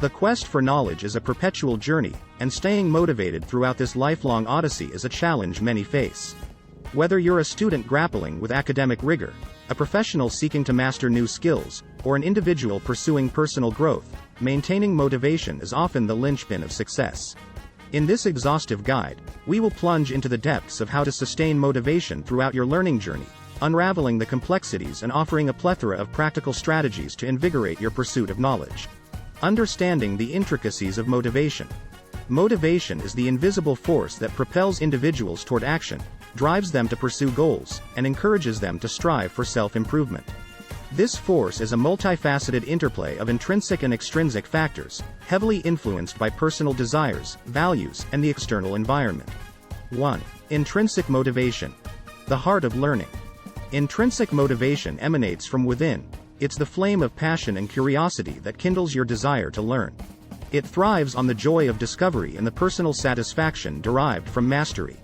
The quest for knowledge is a perpetual journey, and staying motivated throughout this lifelong odyssey is a challenge many face. Whether you're a student grappling with academic rigor, a professional seeking to master new skills, or an individual pursuing personal growth, maintaining motivation is often the linchpin of success. In this exhaustive guide, we will plunge into the depths of how to sustain motivation throughout your learning journey, unraveling the complexities and offering a plethora of practical strategies to invigorate your pursuit of knowledge. Understanding the intricacies of motivation. Motivation is the invisible force that propels individuals toward action, drives them to pursue goals, and encourages them to strive for self-improvement. This force is a multifaceted interplay of intrinsic and extrinsic factors, heavily influenced by personal desires, values, and the external environment. 1. Intrinsic motivation. The heart of learning. Intrinsic motivation emanates from within. It's the flame of passion and curiosity that kindles your desire to learn. It thrives on the joy of discovery and the personal satisfaction derived from mastery.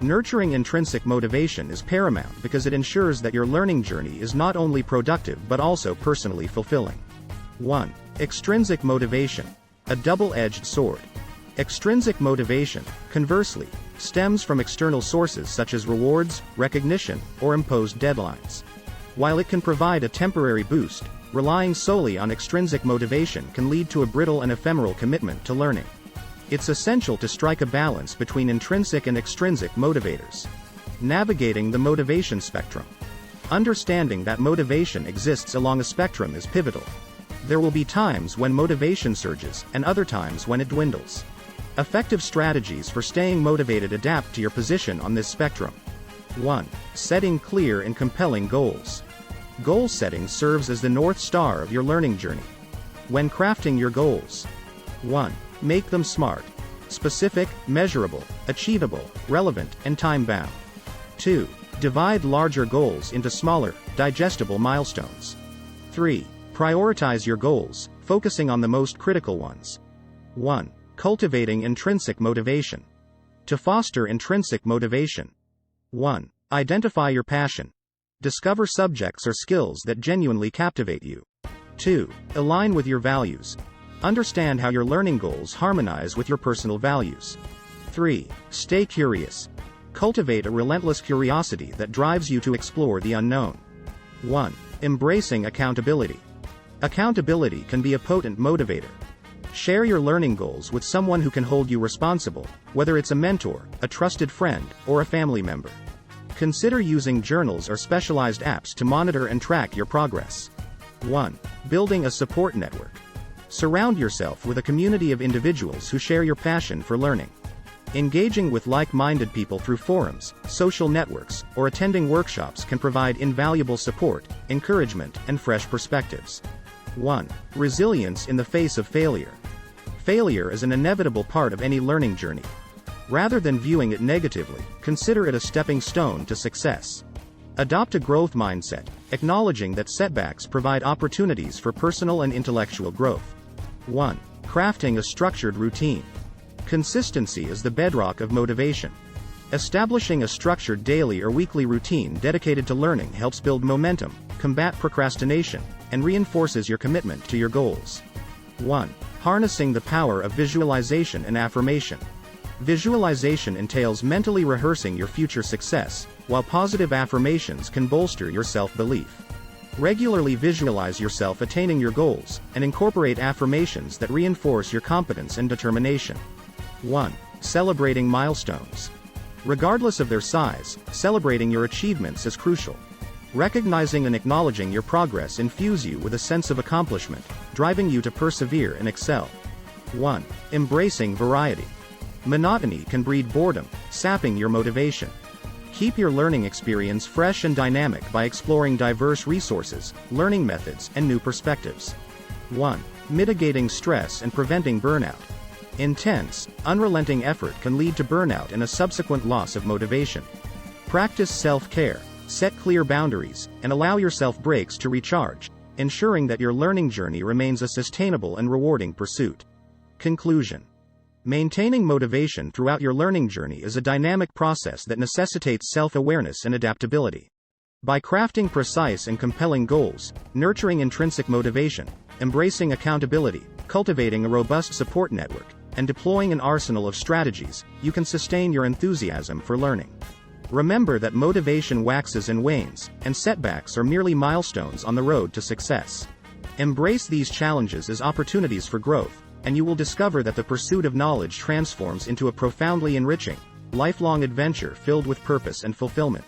Nurturing intrinsic motivation is paramount because it ensures that your learning journey is not only productive but also personally fulfilling. 1. Extrinsic motivation. A double-edged sword. Extrinsic motivation, conversely, stems from external sources such as rewards, recognition, or imposed deadlines. While it can provide a temporary boost, relying solely on extrinsic motivation can lead to a brittle and ephemeral commitment to learning. It's essential to strike a balance between intrinsic and extrinsic motivators. Navigating the motivation spectrum. Understanding that motivation exists along a spectrum is pivotal. There will be times when motivation surges, and other times when it dwindles. Effective strategies for staying motivated adapt to your position on this spectrum. 1. Setting clear and compelling goals. Goal setting serves as the North Star of your learning journey. When crafting your goals. 1. Make them SMART. Specific, measurable, achievable, relevant, and time-bound. 2. Divide larger goals into smaller, digestible milestones. 3. Prioritize your goals, focusing on the most critical ones. 1. Cultivating intrinsic motivation. To foster intrinsic motivation. 1. Identify your passion. Discover subjects or skills that genuinely captivate you. 2. Align with your values. Understand how your learning goals harmonize with your personal values. 3. Stay curious. Cultivate a relentless curiosity that drives you to explore the unknown. 1. Embracing accountability. Accountability can be a potent motivator. Share your learning goals with someone who can hold you responsible, whether it's a mentor, a trusted friend, or a family member. Consider using journals or specialized apps to monitor and track your progress. 1. Building a support network. Surround yourself with a community of individuals who share your passion for learning. Engaging with like-minded people through forums, social networks, or attending workshops can provide invaluable support, encouragement, and fresh perspectives. 1. Resilience in the face of failure. Failure is an inevitable part of any learning journey. Rather than viewing it negatively, consider it a stepping stone to success. Adopt a growth mindset, acknowledging that setbacks provide opportunities for personal and intellectual growth. 1. Crafting a structured routine. Consistency is the bedrock of motivation. Establishing a structured daily or weekly routine dedicated to learning helps build momentum, combat procrastination, and reinforces your commitment to your goals. 1. Harnessing the power of visualization and affirmation. Visualization entails mentally rehearsing your future success, while positive affirmations can bolster your self-belief. Regularly visualize yourself attaining your goals, and incorporate affirmations that reinforce your competence and determination. 1. Celebrating milestones. Regardless of their size, celebrating your achievements is crucial. Recognizing and acknowledging your progress infuse you with a sense of accomplishment, driving you to persevere and excel. 1. Embracing variety. Monotony can breed boredom, sapping your motivation. Keep your learning experience fresh and dynamic by exploring diverse resources, learning methods, and new perspectives. 1. Mitigating stress and preventing burnout. Intense, unrelenting effort can lead to burnout and a subsequent loss of motivation. Practice self-care, set clear boundaries, and allow yourself breaks to recharge, ensuring that your learning journey remains a sustainable and rewarding pursuit. Conclusion. Maintaining motivation throughout your learning journey is a dynamic process that necessitates self-awareness and adaptability. By crafting precise and compelling goals, nurturing intrinsic motivation, embracing accountability, cultivating a robust support network, and deploying an arsenal of strategies, you can sustain your enthusiasm for learning. Remember that motivation waxes and wanes, and setbacks are merely milestones on the road to success. Embrace these challenges as opportunities for growth, and you will discover that the pursuit of knowledge transforms into a profoundly enriching, lifelong adventure filled with purpose and fulfillment.